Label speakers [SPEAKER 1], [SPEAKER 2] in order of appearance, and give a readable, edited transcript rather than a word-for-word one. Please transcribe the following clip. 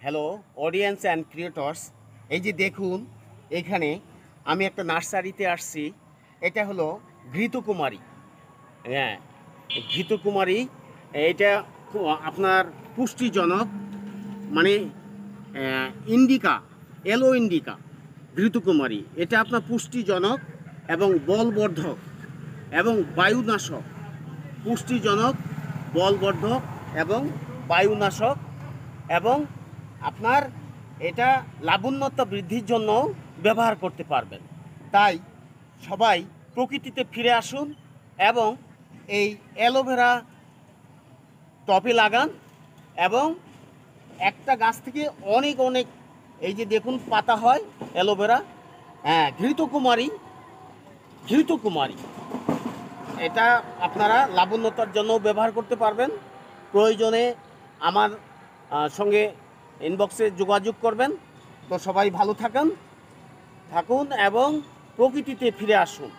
[SPEAKER 1] Hello audience and creators, এই যে দেখুন এখানে আমি একটা নার্সারিতে আসছি। এটা হলো ঘৃতকুমারী। হ্যাঁ, ঘৃতকুমারী এটা আপনার পুষ্টিজনক, মানে ইন্ডিকা, এলো ইন্ডিকা ঘৃতকুমারী। এটা আপনার পুষ্টিজনক এবং বলবর্ধক এবং বায়ুনাশক। পুষ্টিজনক, বলবর্ধক এবং বায়ুনাশক, এবং আপনার এটা লাবণ্যতা বৃদ্ধির জন্য ব্যবহার করতে পারবেন। তাই সবাই প্রকৃতিতে ফিরে আসুন এবং এই অ্যালোভেরা টবে লাগান, এবং একটা গাছ থেকে অনেক অনেক, এই যে দেখুন পাতা হয় অ্যালোভেরা। হ্যাঁ, ঘৃতকুমারী, ঘৃতকুমারী এটা আপনারা লাবণ্যতার জন্য ব্যবহার করতে পারবেন। প্রয়োজনে আমার সঙ্গে ইনবক্সে যোগাযোগ করবেন। তো সবাই ভালো থাকুন এবং প্রকৃতিতে ফিরে আসুন।